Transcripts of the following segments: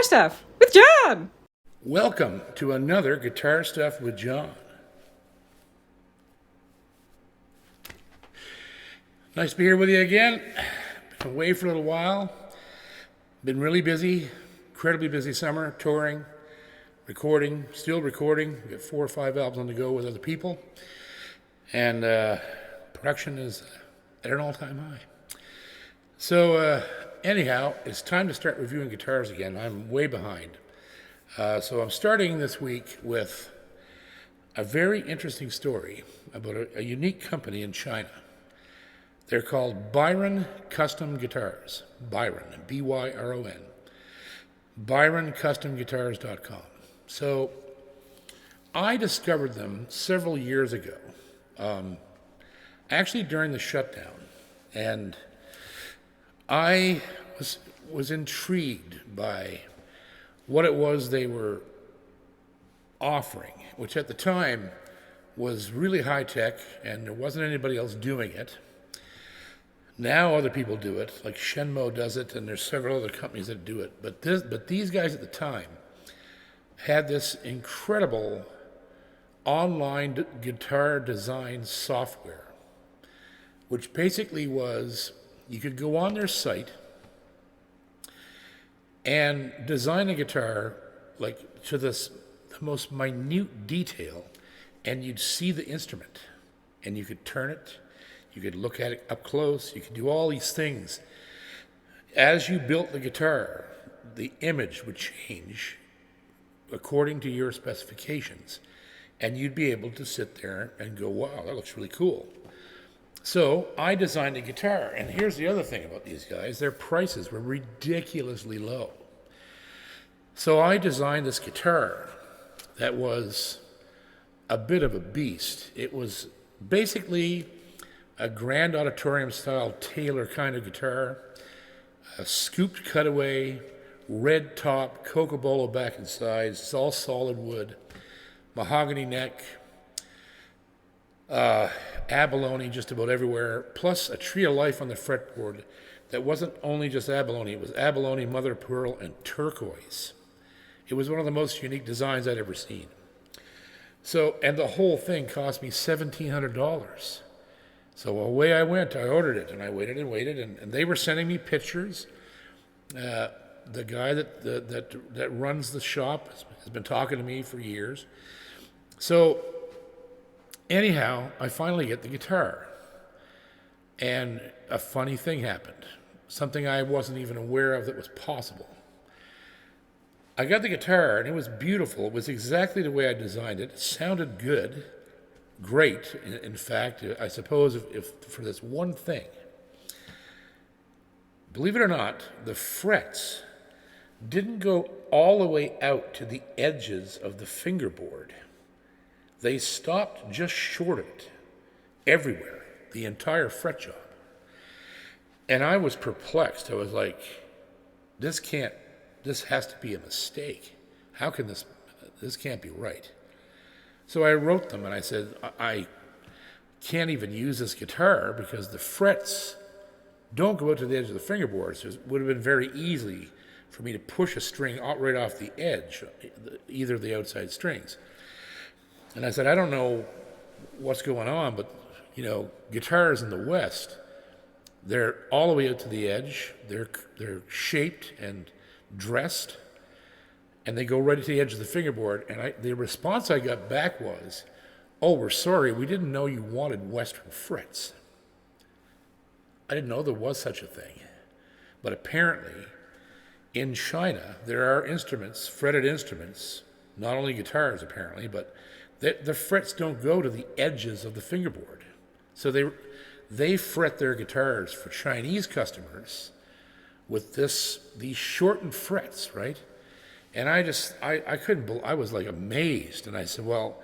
Guitar Stuff with John. Welcome to another Guitar Stuff with John. Nice to be here with you again. Been away for a little while. Been really busy, incredibly busy summer, touring, recording, still recording. We've got 4 or 5 albums on the go with other people. And production is at an all-time high. So anyhow, it's time to start reviewing guitars again. I'm way behind. So I'm starting this week with a very interesting story about a unique company in China. They're called Byron Custom Guitars. Byron, B-Y-R-O-N. ByronCustomGuitars.com. So I discovered them several years ago, actually during the shutdown, and I was intrigued by what it was they were offering, which at the time was really high tech, and there wasn't anybody else doing it. Now other people do it, like Shenmue does it, and there's several other companies that do it. But these guys at the time had this incredible online guitar design software, which basically was you could go on their site and design a guitar like to the most minute detail, and you'd see the instrument, and you could turn it. You could look at it up close. You could do all these things. As you built the guitar, the image would change according to your specifications. And you'd be able to sit there and go, wow, that looks really cool. So I designed a guitar. And here's the other thing about these guys. Their prices were ridiculously low. So I designed this guitar that was a bit of a beast. It was basically a grand auditorium style Taylor kind of guitar, a scooped cutaway, red top, Cocobolo back and sides. It's all solid wood, mahogany neck, abalone just about everywhere, plus a tree of life on the fretboard that wasn't only just abalone, it was abalone, mother of pearl, and turquoise. It was one of the most unique designs I'd ever seen. So, and the whole thing cost me $1,700. So away I went. I ordered it, and I waited and waited, and they were sending me pictures. The guy that runs the shop has been talking to me for years. So anyhow, I finally get the guitar, and a funny thing happened. Something I wasn't even aware of that was possible. I got the guitar, and it was beautiful. It was exactly the way I designed it. It sounded good. Great, in fact, I suppose if for this one thing, believe it or not, the frets didn't go all the way out to the edges of the fingerboard. They stopped just short of it, everywhere, the entire fret job. And I was perplexed. I was like, this has to be a mistake. How can this can't be right? So I wrote them and I said, I can't even use this guitar because the frets don't go out to the edge of the fingerboard. So it would have been very easy for me to push a string right off the edge, either of the outside strings. And I said, I don't know what's going on, but guitars in the West, they're all the way out to the edge. They're shaped and dressed, and they go right to the edge of the fingerboard. And the response I got back was, oh, we're sorry, we didn't know you wanted Western frets. I didn't know there was such a thing. But apparently, in China, there are instruments, fretted instruments, not only guitars apparently, but the frets don't go to the edges of the fingerboard. So they fret their guitars for Chinese customers with these shortened frets, right? And I couldn't, I was like amazed. And I said, well,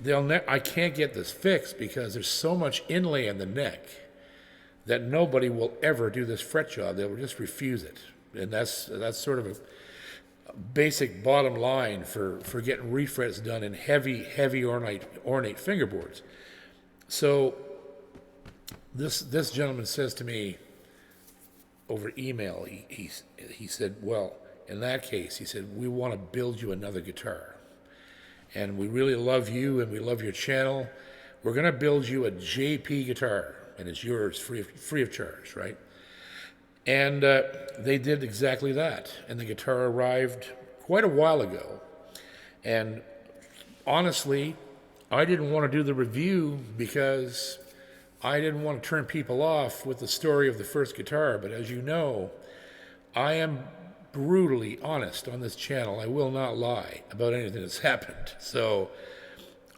I can't get this fixed because there's so much inlay in the neck that nobody will ever do this fret job. They will just refuse it. And that's sort of a basic bottom line for getting refrets done in heavy ornate fingerboards. So this gentleman says to me over email, he said, well, in that case, he said, we want to build you another guitar. And we really love you and we love your channel. We're going to build you a JP guitar, and it's yours free of charge, right? And they did exactly that. And the guitar arrived quite a while ago. And honestly, I didn't want to do the review because I didn't want to turn people off with the story of the first guitar. But as you know, I am brutally honest on this channel. I will not lie about anything that's happened. So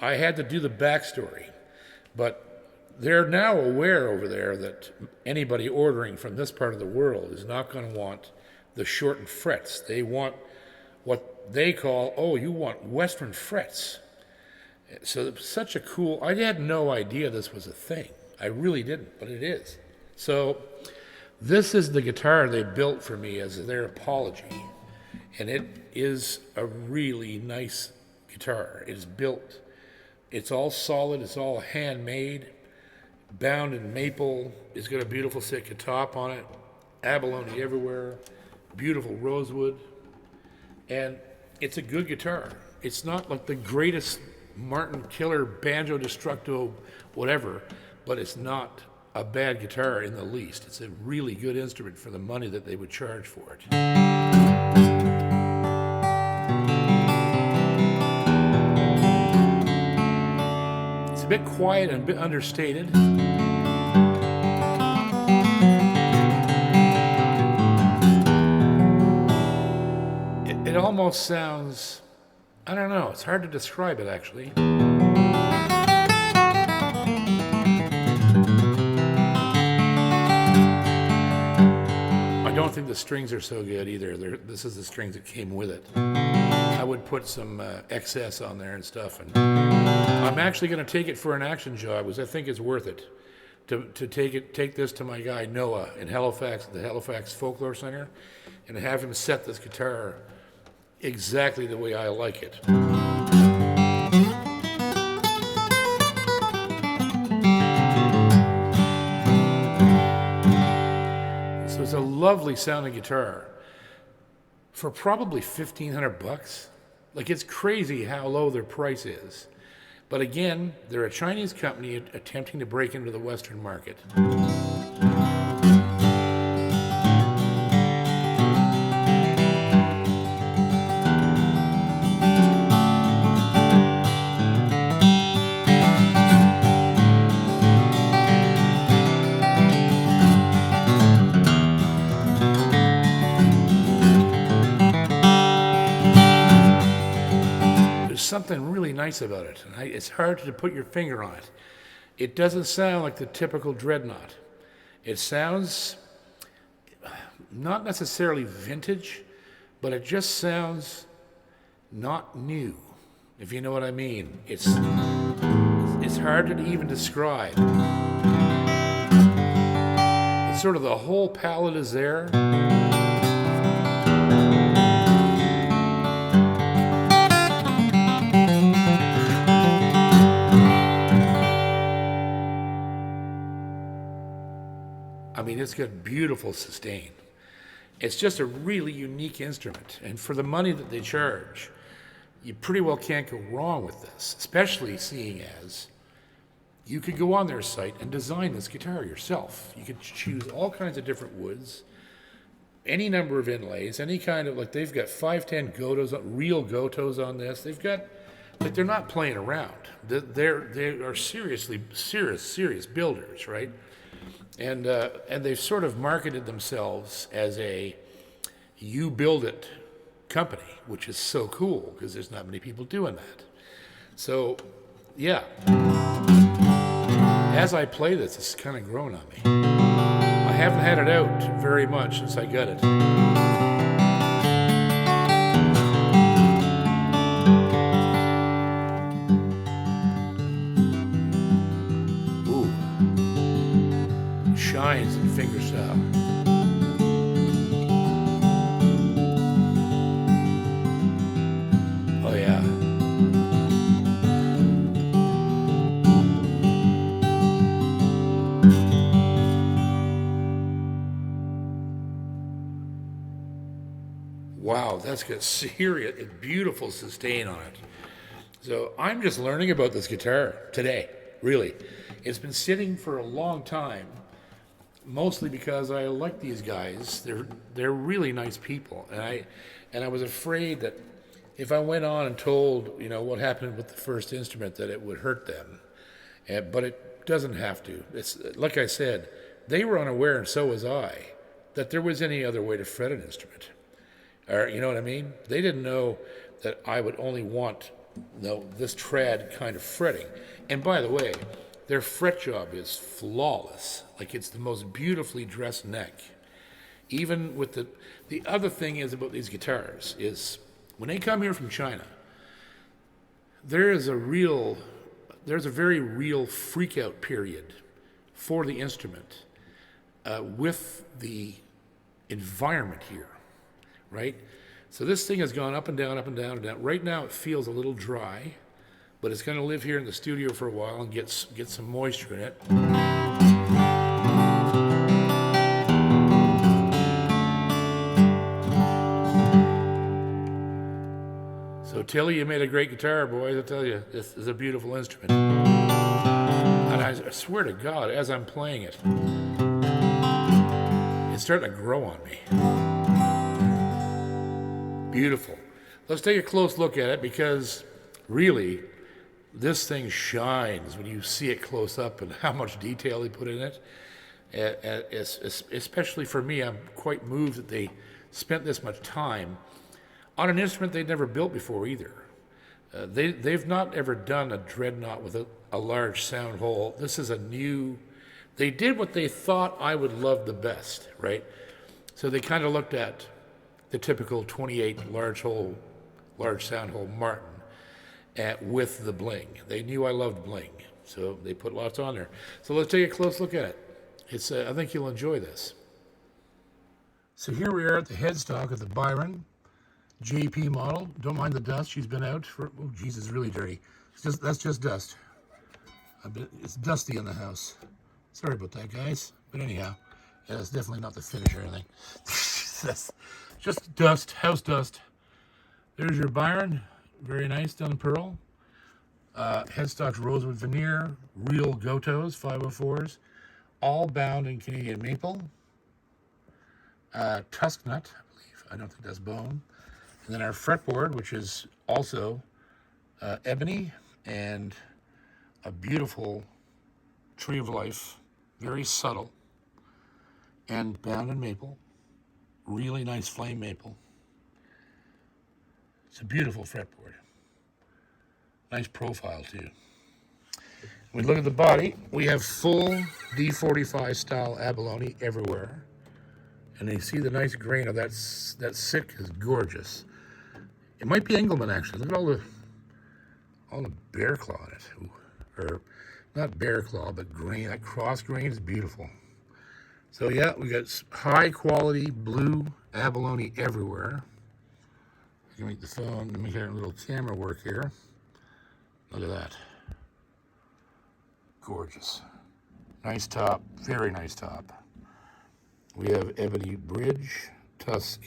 I had to do the backstory. But they're now aware over there that anybody ordering from this part of the world is not going to want the shortened frets. They want what they call, oh, you want Western frets. So it was such a cool, I had no idea this was a thing. I really didn't, but it is. So this is the guitar they built for me as their apology. And it is a really nice guitar. It is built. It's all solid. It's all handmade. Bound in maple. It's got a beautiful Sitka top on it. Abalone everywhere. Beautiful rosewood. And it's a good guitar. It's not like the greatest Martin Killer Banjo Destructo whatever, but it's not a bad guitar in the least. It's a really good instrument for the money that they would charge for it. It's a bit quiet and a bit understated. It almost sounds, I don't know, it's hard to describe it actually. I don't think the strings are so good either. This is the strings that came with it. I would put some excess on there and stuff. And I'm actually going to take it for an action job because I think it's worth it to take this to my guy Noah in Halifax, at the Halifax Folklore Center, and have him set this guitar exactly the way I like it. So it's a lovely sounding guitar for probably $1,500. Like, it's crazy how low their price is. But again, they're a Chinese company attempting to break into the Western market. Something really nice about it, and it's hard to put your finger on it. It doesn't sound like the typical dreadnought. It sounds not necessarily vintage, but it just sounds not new, if you know what I mean. It's hard to even describe. It's sort of the whole palette is there. I mean, it's got beautiful sustain. It's just a really unique instrument. And for the money that they charge, you pretty well can't go wrong with this, especially seeing as you could go on their site and design this guitar yourself. You could choose all kinds of different woods, any number of inlays, any kind of, like, they've got 510 gotos, real gotos on this. They've got, like, they're not playing around. They are serious builders, right? And they've sort of marketed themselves as a you build it company, which is so cool because there's not many people doing that. So, yeah. As I play this, it's kind of grown on me. I haven't had it out very much since I got it. Shines in fingerstyle. Oh yeah. wow, that's got serious, beautiful sustain on it. So I'm just learning about this guitar today, really. It's been sitting for a long time, mostly because I like these guys. They're really nice people, and I was afraid that if I went on and told what happened with the first instrument, that it would hurt them. But it doesn't have to. It's like I said, they were unaware, and so was I, that there was any other way to fret an instrument. Or you know what I mean? They didn't know that I would only want this trad kind of fretting. And by the way, their fret job is flawless. Like, it's the most beautifully dressed neck. Even with the other thing is about these guitars is when they come here from China, there's a very real freak out period for the instrument with the environment here, right? So this thing has gone up and down, up and down, and down. Right now it feels a little dry, but it's going to live here in the studio for a while and get some moisture in it. So Tilly, you made a great guitar, boys. I tell you, this is a beautiful instrument. And I swear to God, as I'm playing it, it's starting to grow on me. Beautiful. Let's take a close look at it, because really, this thing shines when you see it close up and how much detail they put in it. Especially for me, I'm quite moved that they spent this much time on an instrument they'd never built before either. They've not ever done a dreadnought with a large sound hole. This is a new... They did what they thought I would love the best, right? So they kind of looked at the typical 28 large sound hole Martin with the bling. They knew I loved bling, so they put lots on there. So let's take a close look at it. I think you'll enjoy this. So here we are at the headstock of the Byron JP model. Don't mind the dust. She's been out for, oh geez, it's really dirty. That's just dust. It's dusty in the house. Sorry about that, guys. But anyhow, yeah, that's definitely not the finish or anything. That's just dust, house dust. There's your Byron. Very nice, done in pearl. Headstock's rosewood veneer, real Gotos, 504s, all bound in Canadian maple. Tusk nut, I believe. I don't think that's bone. And then our fretboard, which is also ebony and a beautiful tree of life, very subtle, and bound in maple. Really nice flame maple. It's a beautiful fretboard. Nice profile too. When we look at the body, we have full D45 style abalone everywhere. And you see the nice grain of that sick is gorgeous. It might be Engelmann actually. Look at all the bear claw in it. Ooh. Or not bear claw, but grain. That cross grain is beautiful. So yeah, we got high quality blue abalone everywhere. I can make the phone, let me get a little camera work here. Look at that. Gorgeous. Nice top, very nice top. We have ebony bridge, tusk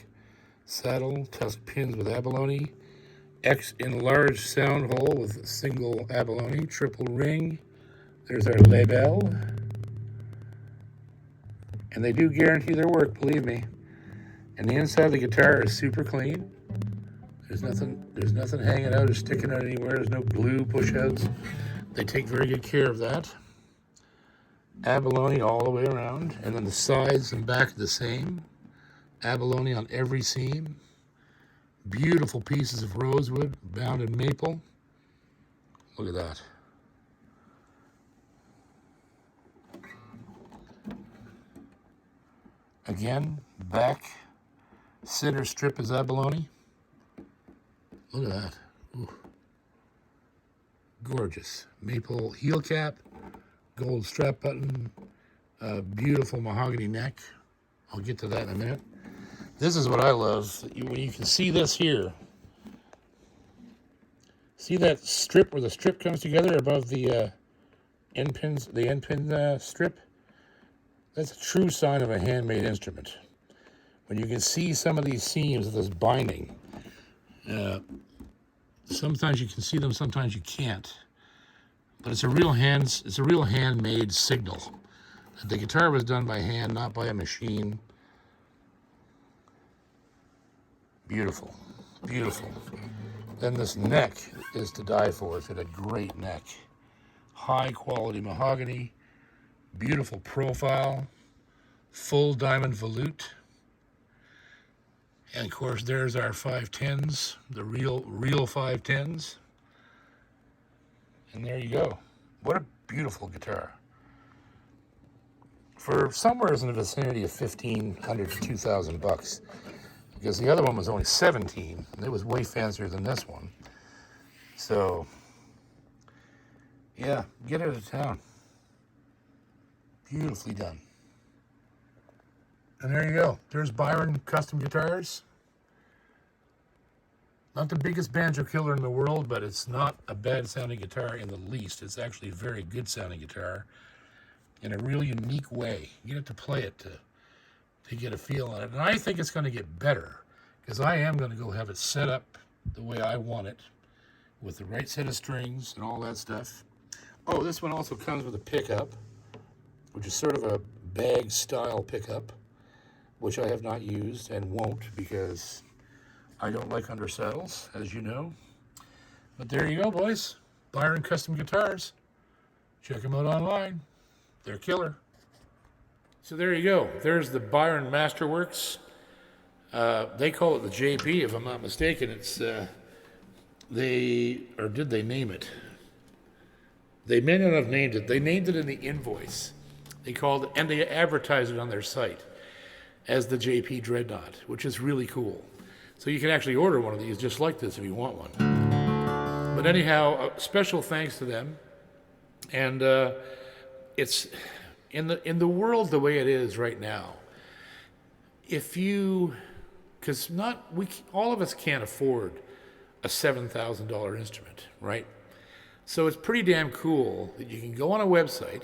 saddle, tusk pins with abalone, X enlarged sound hole with single abalone, triple ring. There's our label. And they do guarantee their work, believe me. And the inside of the guitar is super clean. There's nothing hanging out or sticking out anywhere. There's no glue push-outs. They take very good care of that. Abalone all the way around. And then the sides and back are the same. Abalone on every seam. Beautiful pieces of rosewood bound in maple. Look at that. Again, back center strip is abalone. Look at that. Ooh. Gorgeous. Maple heel cap, gold strap button, beautiful mahogany neck. I'll get to that in a minute. This is what I love. When you can see this here. See that strip where the strip comes together above the end pins, the end pin strip? That's a true sign of a handmade instrument. When you can see some of these seams of this binding, Sometimes you can see them, sometimes you can't. But it's a real handmade signal. The guitar was done by hand, not by a machine. Beautiful, beautiful. Then this neck is to die for. It's got a great neck. High quality mahogany, beautiful profile, full diamond volute. And of course, there's our 510s, the real 510s. And there you go. What a beautiful guitar. For somewhere in the vicinity of $1,500 to $2,000, because the other one was only 17, and it was way fancier than this one. So, yeah, get it out of town. Beautifully done. And there you go. There's Byron Custom Guitars. Not the biggest banjo killer in the world, but it's not a bad sounding guitar in the least. It's actually a very good sounding guitar in a really unique way. You have to play it to get a feel on it. And I think it's going to get better, because I am going to go have it set up the way I want it, with the right set of strings and all that stuff. Oh, this one also comes with a pickup, which is sort of a bag style pickup, which I have not used and won't, because I don't like undersaddles, as you know. But there you go, boys. Byron Custom Guitars. Check them out online. They're killer. So there you go. There's the Byron Masterworks. They call it the JP, if I'm not mistaken. It's did they name it? They may not have named it. They named it in the invoice. They called it, and they advertised it on their site as the JP Dreadnought, which is really cool. So you can actually order one of these just like this if you want one. But anyhow, special thanks to them. And it's in the world the way it is right now. Because all of us can't afford a $7,000 instrument, right? So it's pretty damn cool that you can go on a website,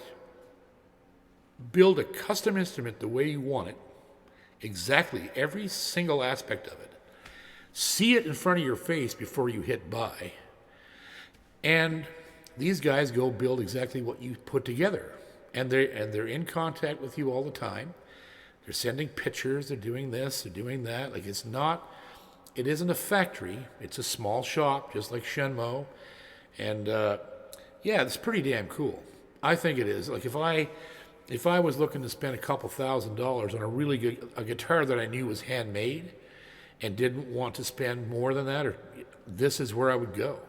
build a custom instrument the way you want it, exactly every single aspect of it, see it in front of your face before you hit buy, and these guys go build exactly what you put together, and they're in contact with you all the time. They're sending pictures, they're doing this, they're doing that. Like, it isn't a factory, it's a small shop, just like Shenmue. And yeah, it's pretty damn cool. I think it is. Like, if I was looking to spend a couple $1,000s on a guitar that I knew was handmade and didn't want to spend more than that, this is where I would go.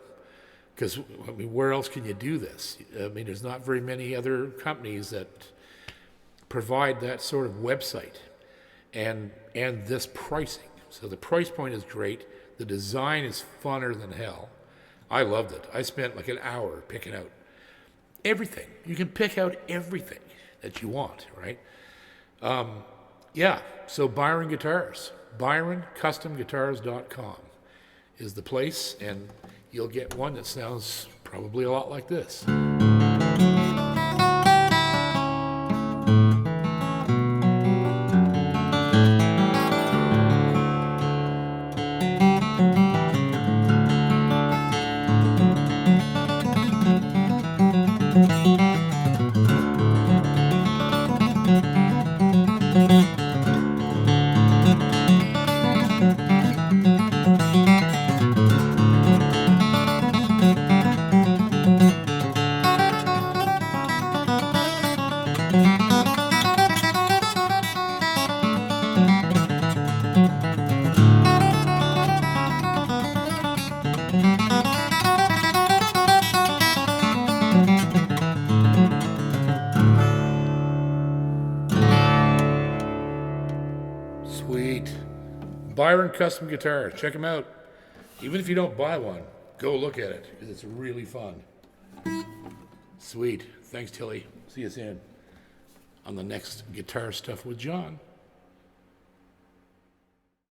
Because, I mean, where else can you do this? I mean, there's not very many other companies that provide that sort of website and this pricing. So the price point is great. The design is funner than hell. I loved it. I spent like an hour picking out everything. You can pick out everything that you want, right? Yeah, so Byron Guitars. ByronCustomGuitars.com is the place, and you'll get one that sounds probably a lot like this. Sweet. Byron Custom Guitars. Check them out. Even if you don't buy one, go look at it, because it's really fun. Sweet. Thanks, Tilly. See you soon on the next Guitar Stuff with John.